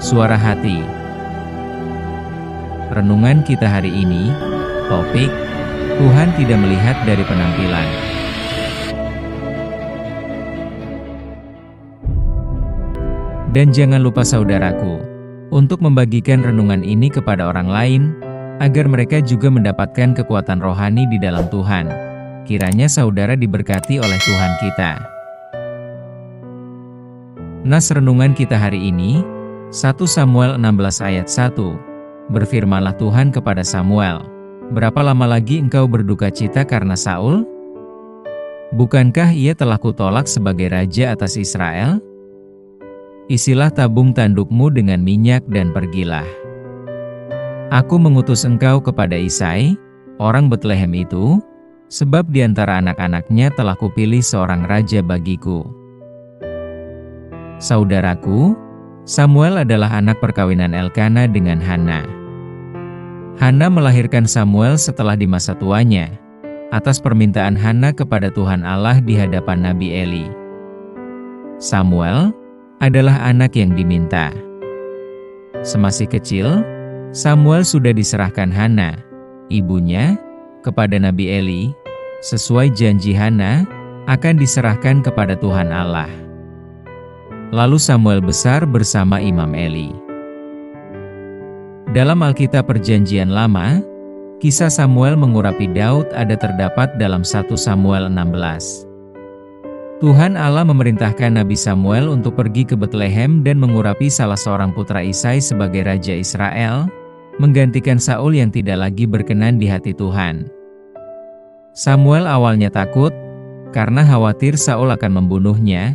Suara hati. Renungan kita hari ini, topik, Tuhan tidak melihat dari penampilan. Dan jangan lupa saudaraku, untuk membagikan renungan ini kepada orang lain, agar mereka juga mendapatkan kekuatan rohani di dalam Tuhan. Kiranya saudara diberkati oleh Tuhan kita. Nas renungan kita hari ini, 1 Samuel 16 ayat 1. Berfirmanlah Tuhan kepada Samuel, "Berapa lama lagi engkau berduka cita karena Saul? Bukankah ia telah kutolak sebagai raja atas Israel? Isilah tabung tandukmu dengan minyak dan pergilah. Aku mengutus engkau kepada Isai, orang Betlehem itu, sebab di antara anak-anaknya telah kupilih seorang raja bagiku." Saudaraku, Samuel adalah anak perkawinan Elkana dengan Hana. Hana melahirkan Samuel setelah di masa tuanya, atas permintaan Hana kepada Tuhan Allah di hadapan Nabi Eli. Samuel adalah anak yang diminta. Semasih kecil, Samuel sudah diserahkan Hana, ibunya, kepada Nabi Eli, sesuai janji Hana, akan diserahkan kepada Tuhan Allah. Lalu Samuel besar bersama Imam Eli. Dalam Alkitab Perjanjian Lama, kisah Samuel mengurapi Daud ada terdapat dalam 1 Samuel 16. Tuhan Allah memerintahkan Nabi Samuel untuk pergi ke Betlehem dan mengurapi salah seorang putra Isai sebagai raja Israel, menggantikan Saul yang tidak lagi berkenan di hati Tuhan. Samuel awalnya takut, karena khawatir Saul akan membunuhnya,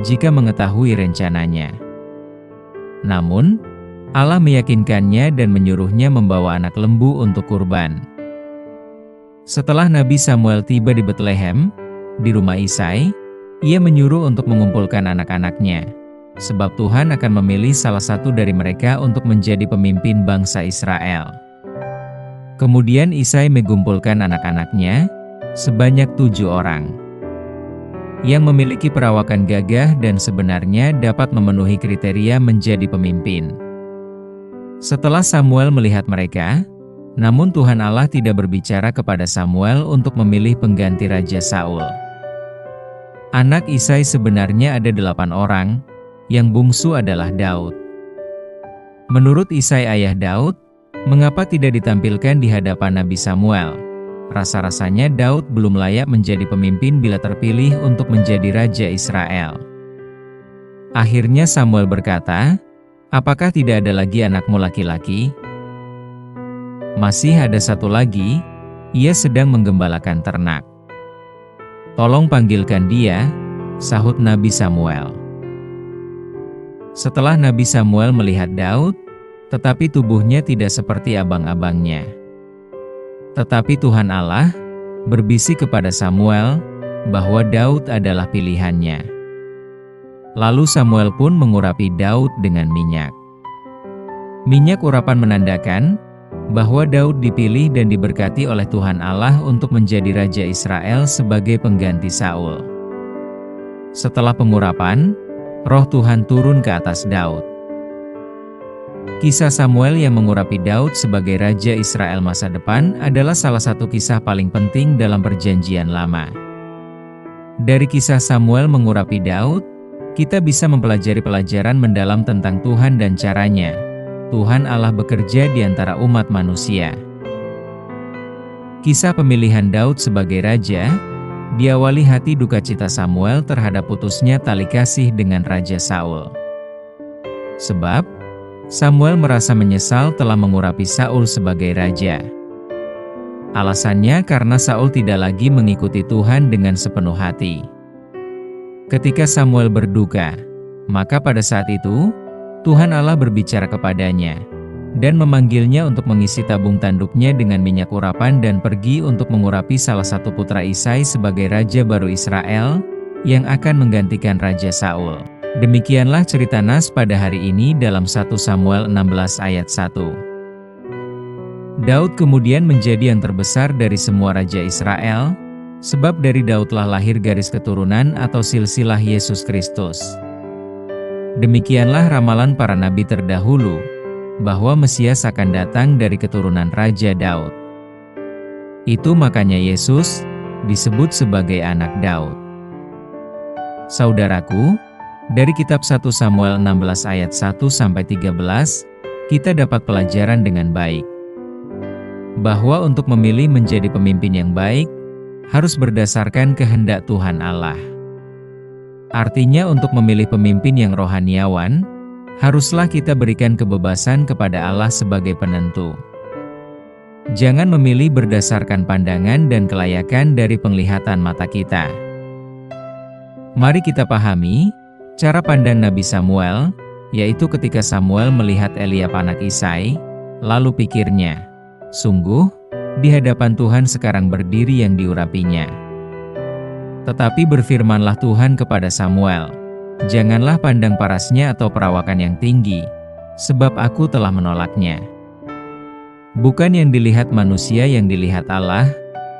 jika mengetahui rencananya. Namun, Allah meyakinkannya dan menyuruhnya membawa anak lembu untuk kurban. Setelah Nabi Samuel tiba di Betlehem, di rumah Isai, ia menyuruh untuk mengumpulkan anak-anaknya, sebab Tuhan akan memilih salah satu dari mereka untuk menjadi pemimpin bangsa Israel. Kemudian Isai mengumpulkan anak-anaknya, sebanyak 7 orang. Yang memiliki perawakan gagah dan sebenarnya dapat memenuhi kriteria menjadi pemimpin. Setelah Samuel melihat mereka, namun Tuhan Allah tidak berbicara kepada Samuel untuk memilih pengganti Raja Saul. Anak Isai sebenarnya ada 8 orang, yang bungsu adalah Daud. Menurut Isai ayah Daud, mengapa tidak ditampilkan di hadapan Nabi Samuel? Rasa-rasanya Daud belum layak menjadi pemimpin bila terpilih untuk menjadi raja Israel. Akhirnya Samuel berkata, "Apakah tidak ada lagi anakmu laki-laki?" "Masih ada satu lagi, ia sedang menggembalakan ternak." "Tolong panggilkan dia," sahut Nabi Samuel. Setelah Nabi Samuel melihat Daud, tetapi tubuhnya tidak seperti abang-abangnya. Tetapi Tuhan Allah berbisik kepada Samuel bahwa Daud adalah pilihannya. Lalu Samuel pun mengurapi Daud dengan minyak. Minyak urapan menandakan bahwa Daud dipilih dan diberkati oleh Tuhan Allah untuk menjadi raja Israel sebagai pengganti Saul. Setelah pengurapan, Roh Tuhan turun ke atas Daud. Kisah Samuel yang mengurapi Daud sebagai raja Israel masa depan adalah salah satu kisah paling penting dalam Perjanjian Lama. Dari kisah Samuel mengurapi Daud, kita bisa mempelajari pelajaran mendalam tentang Tuhan dan caranya Tuhan Allah bekerja di antara umat manusia. Kisah pemilihan Daud sebagai raja diawali hati duka cita Samuel terhadap putusnya tali kasih dengan Raja Saul. Sebab Samuel merasa menyesal telah mengurapi Saul sebagai raja. Alasannya karena Saul tidak lagi mengikuti Tuhan dengan sepenuh hati. Ketika Samuel berduka, maka pada saat itu Tuhan Allah berbicara kepadanya dan memanggilnya untuk mengisi tabung tanduknya dengan minyak urapan dan pergi untuk mengurapi salah satu putra Isai sebagai raja baru Israel yang akan menggantikan Raja Saul. Demikianlah cerita Nas pada hari ini dalam 1 Samuel 16 ayat 1. Daud kemudian menjadi yang terbesar dari semua raja Israel, sebab dari Daudlah lahir garis keturunan atau silsilah Yesus Kristus. Demikianlah ramalan para nabi terdahulu, bahwa Mesias akan datang dari keturunan Raja Daud. Itu makanya Yesus disebut sebagai anak Daud. Saudaraku, dari kitab 1 Samuel 16 ayat 1-13, kita dapat pelajaran dengan baik. Bahwa untuk memilih menjadi pemimpin yang baik, harus berdasarkan kehendak Tuhan Allah. Artinya untuk memilih pemimpin yang rohaniawan, haruslah kita berikan kebebasan kepada Allah sebagai penentu. Jangan memilih berdasarkan pandangan dan kelayakan dari penglihatan mata kita. Mari kita pahami cara pandang Nabi Samuel, yaitu ketika Samuel melihat Eliab anak Isai, lalu pikirnya, sungguh, di hadapan Tuhan sekarang berdiri yang diurapinya. Tetapi berfirmanlah Tuhan kepada Samuel, janganlah pandang parasnya atau perawakan yang tinggi, sebab aku telah menolaknya. Bukan yang dilihat manusia yang dilihat Allah,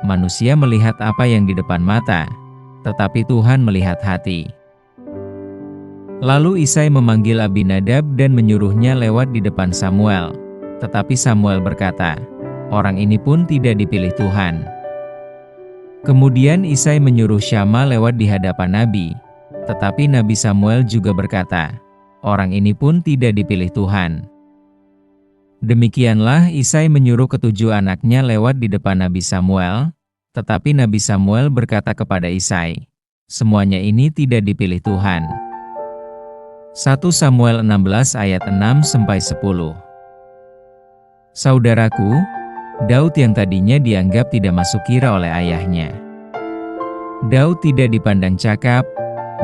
manusia melihat apa yang di depan mata, tetapi Tuhan melihat hati. Lalu Isai memanggil Abinadab dan menyuruhnya lewat di depan Samuel, tetapi Samuel berkata, orang ini pun tidak dipilih Tuhan. Kemudian Isai menyuruh Syama lewat di hadapan Nabi, tetapi Nabi Samuel juga berkata, orang ini pun tidak dipilih Tuhan. Demikianlah Isai menyuruh ketujuh anaknya lewat di depan Nabi Samuel, tetapi Nabi Samuel berkata kepada Isai, semuanya ini tidak dipilih Tuhan. 1 Samuel 16 ayat 6-10. Saudaraku, Daud yang tadinya dianggap tidak masuk kira oleh ayahnya. Daud tidak dipandang cakap,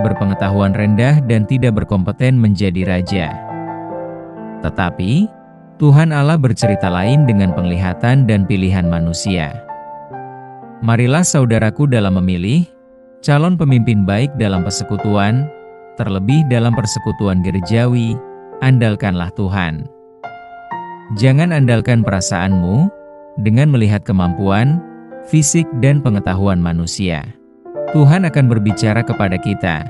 berpengetahuan rendah dan tidak berkompeten menjadi raja. Tetapi, Tuhan Allah bercerita lain dengan penglihatan dan pilihan manusia. Marilah saudaraku dalam memilih, calon pemimpin baik dalam persekutuan, terlebih dalam persekutuan gerejawi, andalkanlah Tuhan. Jangan andalkan perasaanmu, dengan melihat kemampuan, fisik dan pengetahuan manusia. Tuhan akan berbicara kepada kita.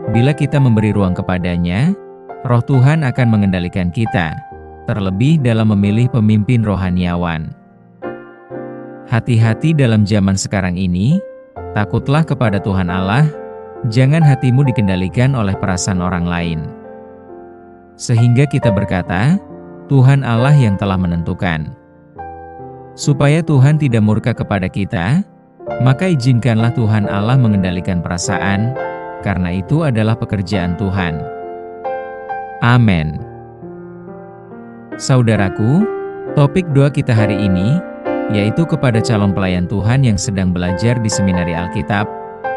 Bila kita memberi ruang kepadanya, Roh Tuhan akan mengendalikan kita, terlebih dalam memilih pemimpin rohaniawan. Hati-hati dalam zaman sekarang ini, takutlah kepada Tuhan Allah, jangan hatimu dikendalikan oleh perasaan orang lain. Sehingga kita berkata, Tuhan Allah yang telah menentukan. Supaya Tuhan tidak murka kepada kita, maka izinkanlah Tuhan Allah mengendalikan perasaan, karena itu adalah pekerjaan Tuhan. Amin. Saudaraku, topik doa kita hari ini, yaitu kepada calon pelayan Tuhan yang sedang belajar di Seminari Alkitab.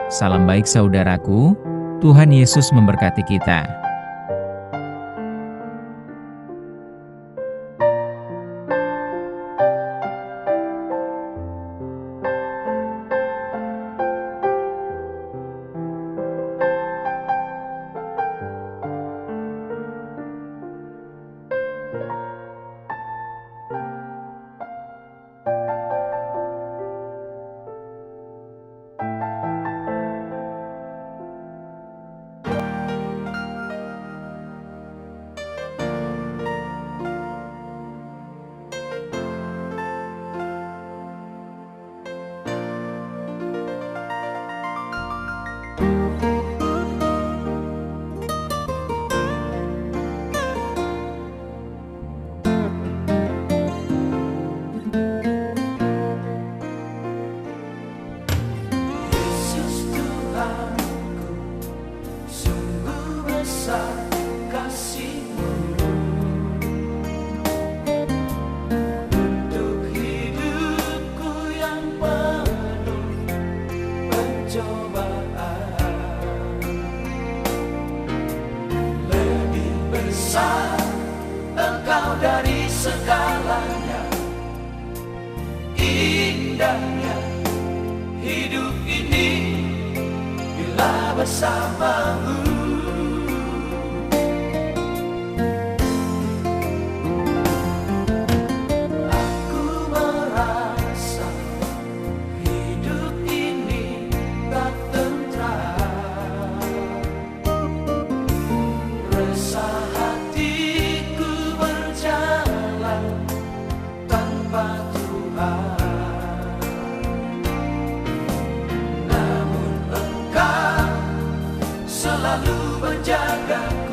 Salam baik saudaraku, Tuhan Yesus memberkati kita. Dari segalanya, indahnya hidup ini bila bersamamu. Aku merasa hidup ini tak tentram. selalu menjaga